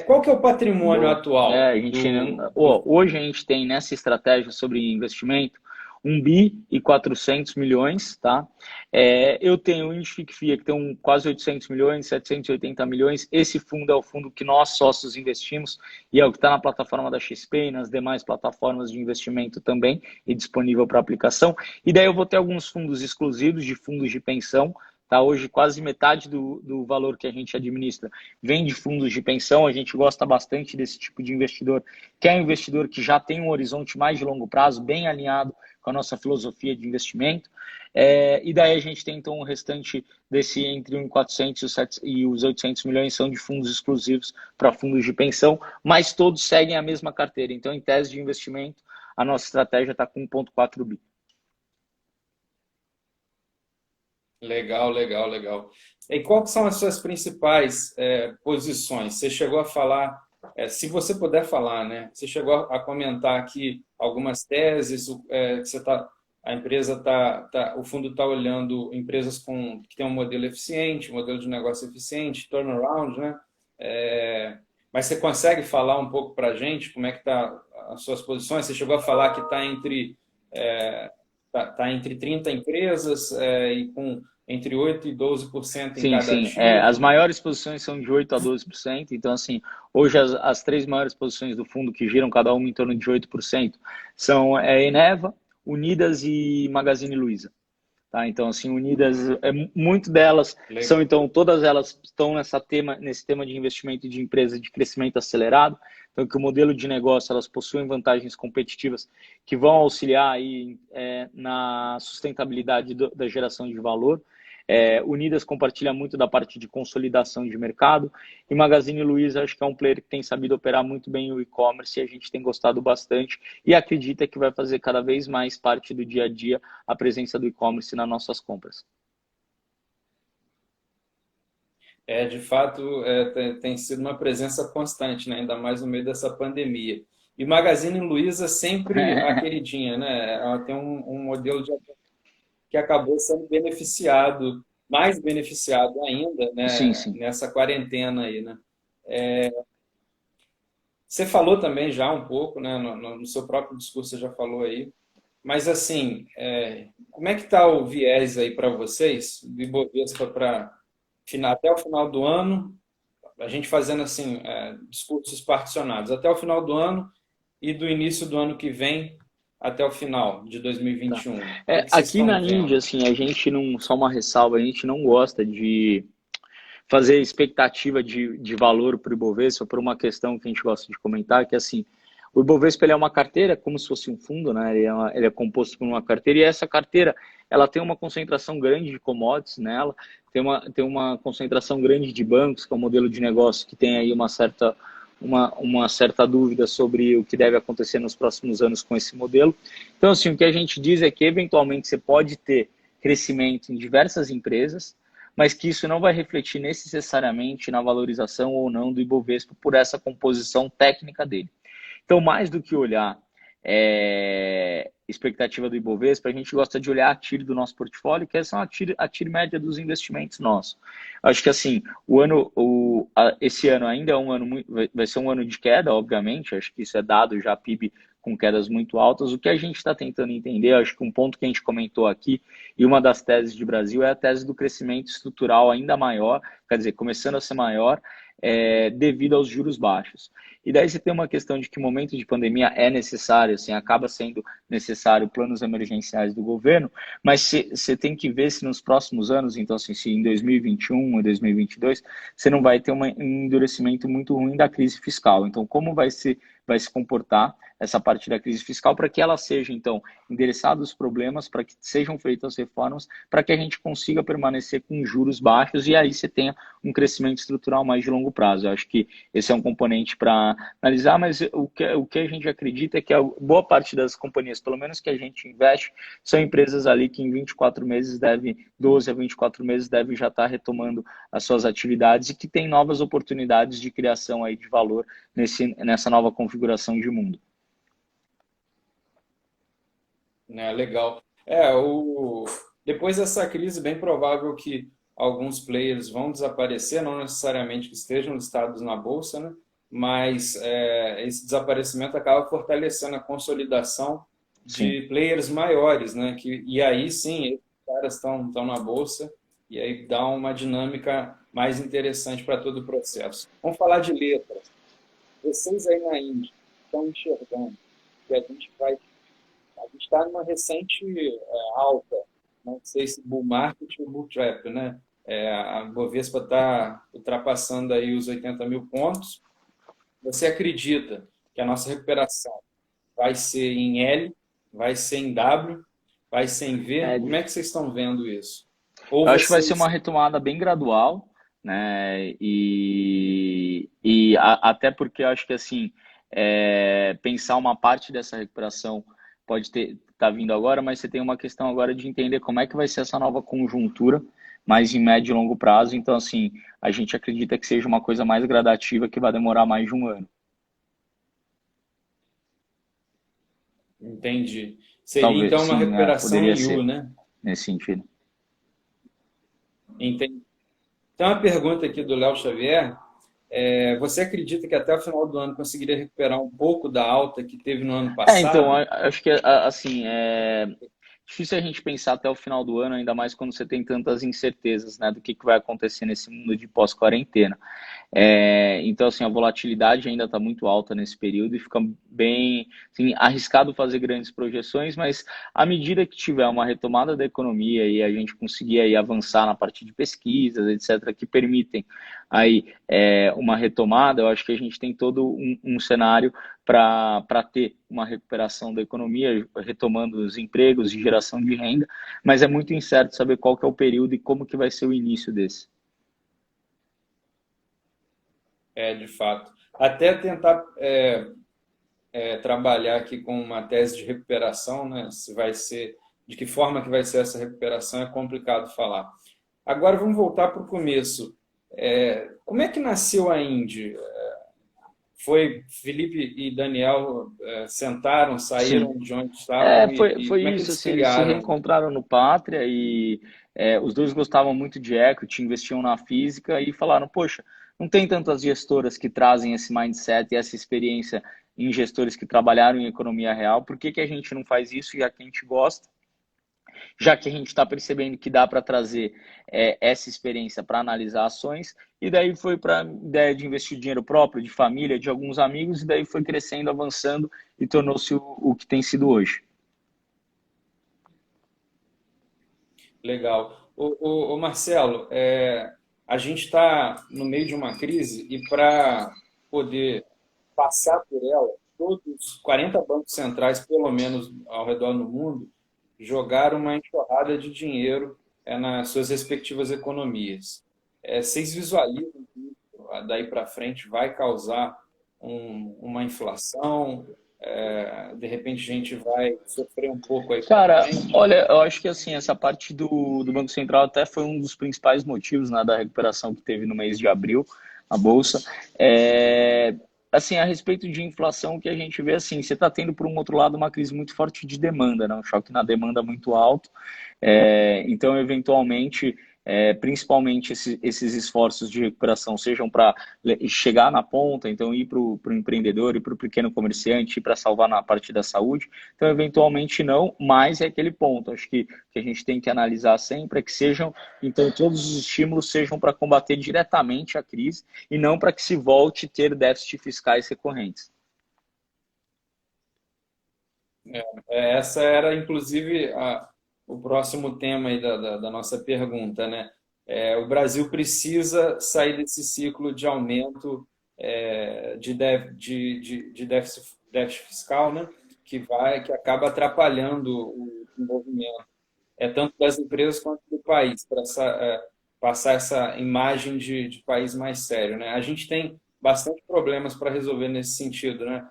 Qual que é o patrimônio Boa. atual Hoje a gente tem nessa estratégia sobre investimento 1,4 bi, tá? Eu tenho o IndiFIC-FIA, que tem quase 800 milhões, 780 milhões. Esse fundo é o fundo que nós, sócios, investimos e é o que está na plataforma da XP e nas demais plataformas de investimento também e disponível para aplicação. E daí eu vou ter alguns fundos exclusivos de fundos de pensão. Tá, hoje quase metade do valor que a gente administra vem de fundos de pensão. A gente gosta bastante desse tipo de investidor, que é um investidor que já tem um horizonte mais de longo prazo, bem alinhado com a nossa filosofia de investimento. E daí a gente tem então o restante desse entre os 400 e os 800 milhões são de fundos exclusivos para fundos de pensão, mas todos seguem a mesma carteira. Então, em tese de investimento, a nossa estratégia está com 1,4 bi. Legal, legal, legal. E quais são as suas principais posições? Você chegou a falar, se você puder falar, né? Você chegou a comentar aqui algumas teses, que a empresa o fundo está olhando empresas que têm um modelo eficiente, um modelo de negócio eficiente, turnaround, né? Mas você consegue falar um pouco para a gente como é que tá as suas posições? Você chegou a falar que está entre 30 empresas e com entre 8% e 12% em Sim, cada sim. As ativo. maiores posições são de 8 a 12%. Então, assim, hoje as 3 maiores posições do fundo, que giram cada uma em torno de 8%, são Eneva, Unidas e Magazine Luiza. Tá? Então, assim, Unidas, muito delas são, então, todas elas estão nesse tema de investimento de empresa de crescimento acelerado. Então, que o modelo de negócio, elas possuem vantagens competitivas que vão auxiliar aí, na sustentabilidade da geração de valor. Unidas compartilha muito da parte de consolidação de mercado e Magazine Luiza acho que é um player que tem sabido operar muito bem o e-commerce e a gente tem gostado bastante e acredita que vai fazer cada vez mais parte do dia a dia a presença do e-commerce nas nossas compras. De fato, tem sido uma presença constante, né? Ainda mais no meio dessa pandemia. E Magazine Luiza sempre a queridinha, né? Ela tem um modelo que acabou sendo beneficiado, mais beneficiado ainda, Sim, né? sim. Nessa quarentena aí, né? Você falou também já um pouco, né, no seu próprio discurso você já falou aí, mas assim, como é que está o viés aí para vocês, do Ibovespa para até o final do ano, a gente fazendo assim, discursos particionados, até o final do ano e do início do ano que vem até o final de 2021. O que que vocês Aqui estão na Índia, vendo? assim, a gente não, só uma ressalva, a gente não gosta de fazer expectativa de valor para o Ibovespa por uma questão que a gente gosta de comentar, que é assim, o Ibovespa ele é uma carteira, como se fosse um fundo, né? Ele é composto por uma carteira, e essa carteira ela tem uma concentração grande de commodities nela, tem uma concentração grande de bancos, que é um modelo de negócio que tem aí uma certa dúvida sobre o que deve acontecer nos próximos anos com esse modelo. Então, assim, o que a gente diz é que, eventualmente, você pode ter crescimento em diversas empresas, mas que isso não vai refletir necessariamente na valorização ou não do Ibovespa por essa composição técnica dele. Então, mais do que olhar expectativa do Ibovespa, a gente gosta de olhar a TIR do nosso portfólio, que é a TIR média dos investimentos nossos. Acho que assim, esse ano ainda é um ano vai ser um ano de queda, obviamente, acho que isso é dado já PIB com quedas muito altas. O que a gente está tentando entender, acho que um ponto que a gente comentou aqui, e uma das teses de Brasil é a tese do crescimento estrutural ainda maior, quer dizer, começando a ser maior, devido aos juros baixos. E daí você tem uma questão de que momento de pandemia é necessário, assim, acaba sendo necessário planos emergenciais do governo, mas você tem que ver se nos próximos anos, então assim, se em 2021 e 2022, você não vai ter um endurecimento muito ruim da crise fiscal. Então, como vai se comportar essa parte da crise fiscal para que ela seja, então, endereçados os problemas, para que sejam feitas as reformas, para que a gente consiga permanecer com juros baixos e aí você tenha um crescimento estrutural mais de longo prazo. Eu acho que esse é um componente para analisar, mas o que a gente acredita é que a boa parte das companhias, pelo menos que a gente investe, são empresas ali que em 24 meses 12 a 24 meses devem já estar retomando as suas atividades e que tem novas oportunidades de criação aí de valor nessa nova configuração de mundo. Né, legal. Depois dessa crise, bem provável que alguns players vão desaparecer, não necessariamente que estejam listados na bolsa, né? Mas esse desaparecimento acaba fortalecendo a consolidação Sim. de players maiores, né? E aí sim, esses caras estão na bolsa e aí dá uma dinâmica mais interessante para todo o processo. Vamos falar de letras. Vocês aí na Índia estão enxergando que a gente está numa recente alta, não sei se bull market ou bull trap, né? A Bovespa está ultrapassando aí os 80 mil pontos. Você acredita que a nossa recuperação vai ser em L, vai ser em W, vai ser em V? É, Como é que vocês estão vendo isso? Ou eu acho que vai ser vocês... uma retomada bem gradual, né? Até porque eu acho que assim, pensar uma parte dessa recuperação pode tá vindo agora, mas você tem uma questão agora de entender como é que vai ser essa nova conjuntura, mais em médio e longo prazo. Então, assim, a gente acredita que seja uma coisa mais gradativa que vai demorar mais de um ano. Entendi. Seria Talvez, então uma sim, recuperação poderia em U, ser né? nesse sentido. Entendi. Então, uma pergunta aqui do Léo Xavier. Você acredita que até o final do ano conseguiria recuperar um pouco da alta que teve no ano Então, passado? acho que, assim, difícil a gente pensar até o final do ano, ainda mais quando você tem tantas incertezas, né, do que vai acontecer nesse mundo de pós-quarentena. Então, assim, a volatilidade ainda está muito alta nesse período e fica bem assim, arriscado fazer grandes projeções, mas à medida que tiver uma retomada da economia e a gente conseguir aí avançar na parte de pesquisas, etc., que permitem aí uma retomada, eu acho que a gente tem todo um cenário para ter uma recuperação da economia, retomando os empregos e geração de renda, mas é muito incerto saber qual que é o período e como que vai ser o início desse. De fato. Até tentar trabalhar aqui com uma tese de recuperação, né? Se vai ser, de que forma que vai ser essa recuperação, é complicado falar. Agora vamos voltar para o começo. Como é que nasceu a Indy? Foi Felipe e Daniel sentaram, Sim. saíram de onde estavam e Foi como é que isso, eles assim, eles se criaram? reencontraram no Pátria e os dois gostavam muito de equity, investiam na física e falaram, poxa, não tem tantas gestoras que trazem esse mindset e essa experiência em gestores que trabalharam em economia real. Por que que a gente não faz isso, já que a gente gosta? Já que a gente está percebendo que dá para trazer essa experiência para analisar ações, e daí foi para a ideia de investir dinheiro próprio, de família, de alguns amigos, e daí foi crescendo, avançando e tornou-se o que tem sido hoje. Legal. Ô Marcelo, a gente está no meio de uma crise e para poder passar por ela, todos os 40 bancos centrais, pelo menos ao redor do mundo, jogaram uma enxurrada de dinheiro nas suas respectivas economias. Vocês visualizam que isso, daí para frente vai causar uma inflação? De repente a gente vai sofrer um pouco aí com a Cara, gente? olha, eu acho que assim, essa parte do Banco Central até foi um dos principais motivos, né, da recuperação que teve no mês de abril, a Bolsa. É, assim, a respeito de inflação, o que a gente vê assim, você está tendo, por um outro lado, uma crise muito forte de demanda, né, um choque na demanda muito alto. Então, eventualmente, principalmente esses esforços de recuperação sejam para chegar na ponta, então ir para o empreendedor e para o pequeno comerciante, para salvar na parte da saúde. Então, eventualmente não, mas é aquele ponto. Acho que a gente tem que analisar sempre é que sejam, então, todos os estímulos sejam para combater diretamente a crise e não para que se volte a ter déficits fiscais recorrentes. Essa era, inclusive, o próximo tema aí da nossa pergunta, né? O Brasil precisa sair desse ciclo de aumento de déficit fiscal, né? Que acaba atrapalhando o desenvolvimento, tanto das empresas quanto do país, para passar essa imagem de país mais sério, né? A gente tem bastante problemas para resolver nesse sentido, né?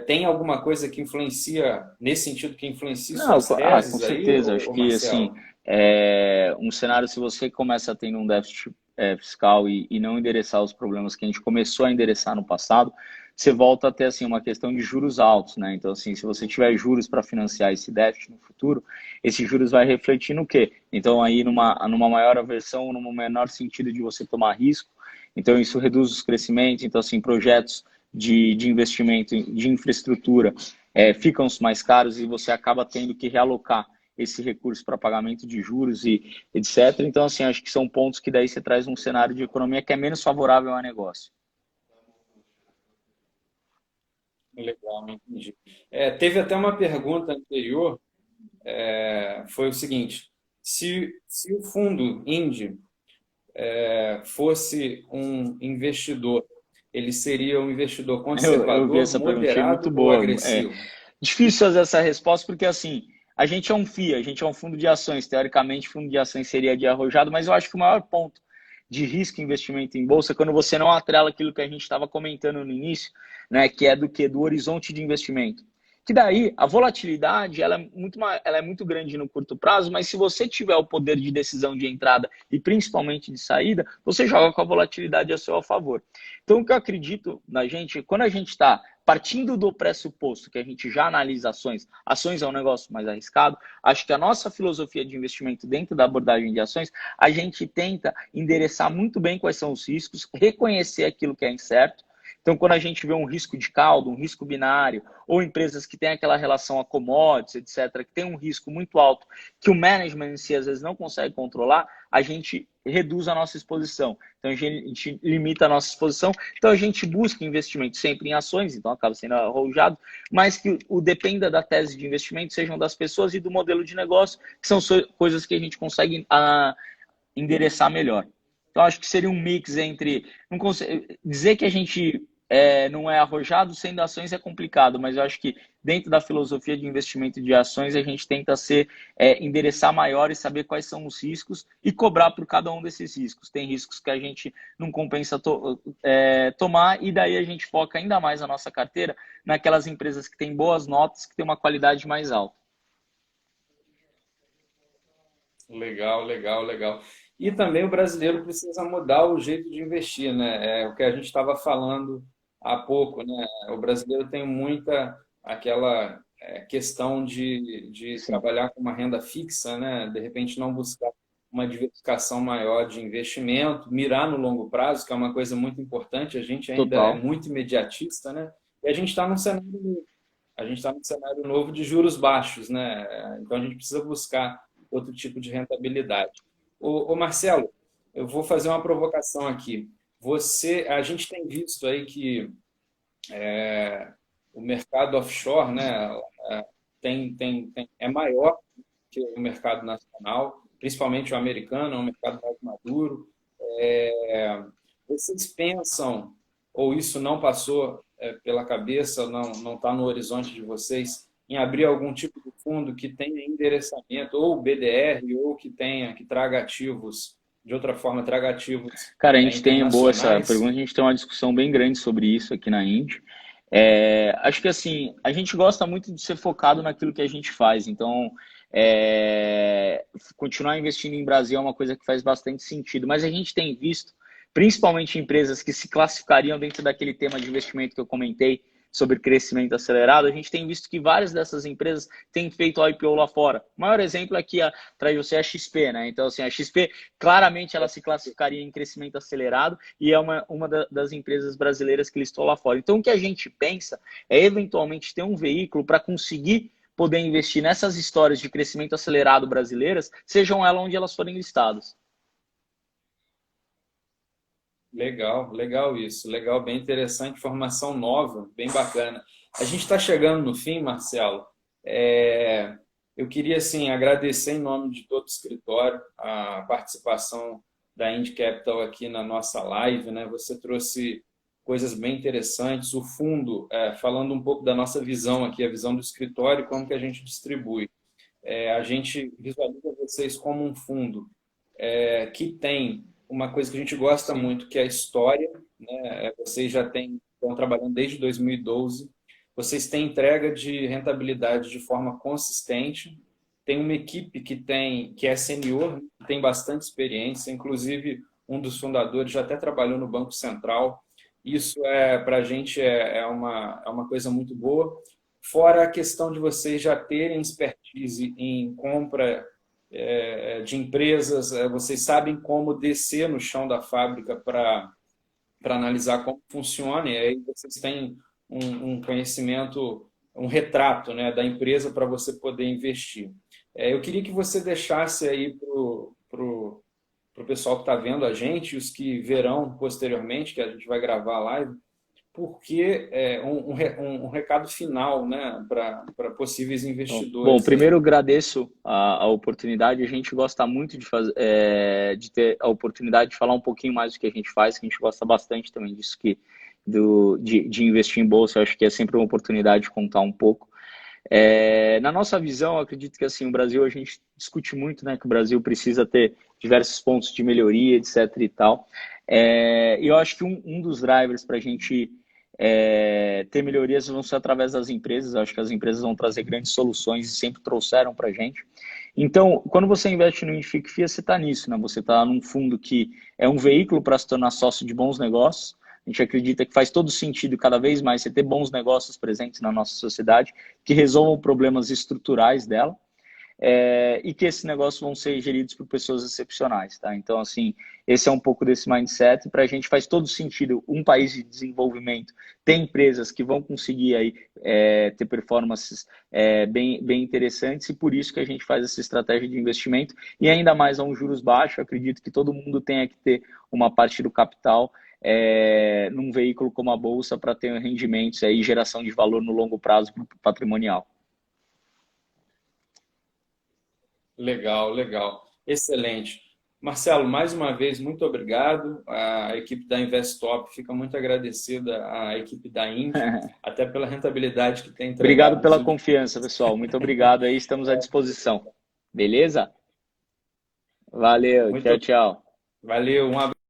Tem alguma coisa que influencia, nesse sentido, que influencia Não, suas com teses aí, certeza. Acho ô que assim, Marcelo? um cenário, se você começa tendo um déficit fiscal e não endereçar os problemas que a gente começou a endereçar no passado, você volta a ter assim uma questão de juros altos, né? Então, assim, se você tiver juros para financiar esse déficit no futuro, esse juros vai refletir no quê? Então, aí numa maior aversão, num menor sentido de você tomar risco. Então, isso reduz os crescimentos. Então, assim, projetos de investimento de infraestrutura ficam mais caros e você acaba tendo que realocar esse recurso para pagamento de juros e etc. Então, assim, acho que são pontos que daí você traz um cenário de economia que é menos favorável ao negócio. Legal, entendi. Teve até uma pergunta anterior, foi o seguinte: se o fundo Indy fosse um investidor, ele seria um investidor Eu vi conservador, essa pergunta, achei muito moderado ou boa. agressivo? Difícil fazer essa resposta porque, assim, a gente é um FIA, a gente é um fundo de ações. Teoricamente, fundo de ações seria de arrojado, mas eu acho que o maior ponto de risco em investimento em bolsa é quando você não atrela aquilo que a gente estava comentando no início, né, que é do horizonte de investimento. Que daí a volatilidade ela é muito grande no curto prazo, mas se você tiver o poder de decisão de entrada e principalmente de saída, você joga com a volatilidade a seu favor. Então, o que eu acredito na gente, quando a gente está partindo do pressuposto que a gente já analisa ações, ações é um negócio mais arriscado, acho que a nossa filosofia de investimento dentro da abordagem de ações, a gente tenta endereçar muito bem quais são os riscos, reconhecer aquilo que é incerto. Então, quando a gente vê um risco de caldo, um risco binário, ou empresas que têm aquela relação a commodities, etc., que tem um risco muito alto, que o management em si às vezes não consegue controlar, a gente reduz a nossa exposição. Então, a gente limita a nossa exposição. Então, a gente busca investimento sempre em ações, então acaba sendo arrojado, mas que o dependa da tese de investimento sejam das pessoas e do modelo de negócio, que são coisas que a gente consegue endereçar melhor. Então, acho que seria um mix entre. Não dizer que a gente não é arrojado sendo ações é complicado, mas eu acho que dentro da filosofia de investimento de ações a gente tenta endereçar maior e saber quais são os riscos e cobrar por cada um desses riscos. Tem riscos que a gente não compensa tomar e daí a gente foca ainda mais a nossa carteira naquelas empresas que têm boas notas, que têm uma qualidade mais alta. Legal, legal, legal. E também o brasileiro precisa mudar o jeito de investir, né? É o que a gente estava falando há pouco, né? O brasileiro tem muita aquela questão de Sim. trabalhar com uma renda fixa, né? De repente não buscar uma diversificação maior de investimento, mirar no longo prazo, que é uma coisa muito importante. A gente ainda é Total. muito imediatista, né? E a gente está num cenário novo. A gente está num cenário novo de juros baixos, né? Então a gente precisa buscar outro tipo de rentabilidade. Ô Marcelo, eu vou fazer uma provocação aqui. A gente tem visto aí que o mercado offshore, né, é maior que o mercado nacional, principalmente o americano, é um mercado mais maduro. Vocês pensam, ou isso não passou pela cabeça, não está no horizonte de vocês, em abrir algum tipo de fundo que tenha endereçamento, ou BDR, ou que traga ativos, de outra forma, traga ativos Cara, a gente tem, boa essa pergunta, internacionais? a gente tem uma discussão bem grande sobre isso aqui na Indy. Acho que assim, a gente gosta muito de ser focado naquilo que a gente faz, então continuar investindo em Brasil é uma coisa que faz bastante sentido, mas a gente tem visto, principalmente empresas que se classificariam dentro daquele tema de investimento que eu comentei, sobre crescimento acelerado, a gente tem visto que várias dessas empresas têm feito IPO lá fora. O maior exemplo aqui atrás de você é a XP, né? Então, assim, a XP claramente ela se classificaria em crescimento acelerado e é uma das empresas brasileiras que listou lá fora. Então, o que a gente pensa é eventualmente ter um veículo para conseguir poder investir nessas histórias de crescimento acelerado brasileiras, sejam elas onde elas forem listadas. Legal, legal isso. Legal, bem interessante, informação nova, bem bacana. A gente está chegando no fim, Marcelo. É, eu queria, assim, agradecer em nome de todo o escritório a participação da Indy Capital aqui na nossa live, né? Você trouxe coisas bem interessantes. O fundo, falando um pouco da nossa visão aqui, a visão do escritório, como que a gente distribui. A gente visualiza vocês como um fundo que tem uma coisa que a gente gosta Sim. muito, que é a história, né? Vocês já estão trabalhando desde 2012, vocês têm entrega de rentabilidade de forma consistente, tem uma equipe que é senior, que tem bastante experiência, inclusive um dos fundadores já até trabalhou no Banco Central. Isso para a gente é uma coisa muito boa. Fora a questão de vocês já terem expertise em compra de empresas, vocês sabem como descer no chão da fábrica para analisar como funciona, e aí vocês têm um conhecimento, um retrato, né, da empresa para você poder investir. Eu queria que você deixasse aí para o pessoal que está vendo a gente, os que verão posteriormente, que a gente vai gravar a live, porque um recado final, né, para possíveis Bom, investidores primeiro aí. eu agradeço a oportunidade. A gente gosta muito de fazer, de ter a oportunidade de falar um pouquinho mais do que a gente faz, que a gente gosta bastante também disso de investir em bolsa. Eu acho que é sempre uma oportunidade de contar um pouco. Na nossa visão, eu acredito que assim, o Brasil, a gente discute muito, né, que o Brasil precisa ter diversos pontos de melhoria, etc. e tal. E eu acho que um dos drivers para a gente ter melhorias vão ser através das empresas. Eu acho que as empresas vão trazer grandes soluções e sempre trouxeram para a gente. Então, quando você investe no Indific FIA, você está nisso, né? Você está num fundo que é um veículo para se tornar sócio de bons negócios. A gente acredita que faz todo sentido cada vez mais você ter bons negócios presentes na nossa sociedade que resolvam problemas estruturais dela. E que esses negócios vão ser geridos por pessoas excepcionais, tá? Então, assim, esse é um pouco desse mindset. Para a gente faz todo sentido um país de desenvolvimento ter empresas que vão conseguir aí ter performances bem interessantes e por isso que a gente faz essa estratégia de investimento e ainda mais a um juros baixo. Eu acredito que todo mundo tenha que ter uma parte do capital num veículo como a Bolsa para ter rendimentos e geração de valor no longo prazo patrimonial. Legal, legal. Excelente. Marcelo, mais uma vez, muito obrigado. A equipe da Investop fica muito agradecida à equipe da Indy, até pela rentabilidade que tem Obrigado entregado nos pela últimos. confiança, pessoal. Muito obrigado aí, estamos à disposição. Beleza? Valeu, tchau, Muito tchau. valeu, um abraço.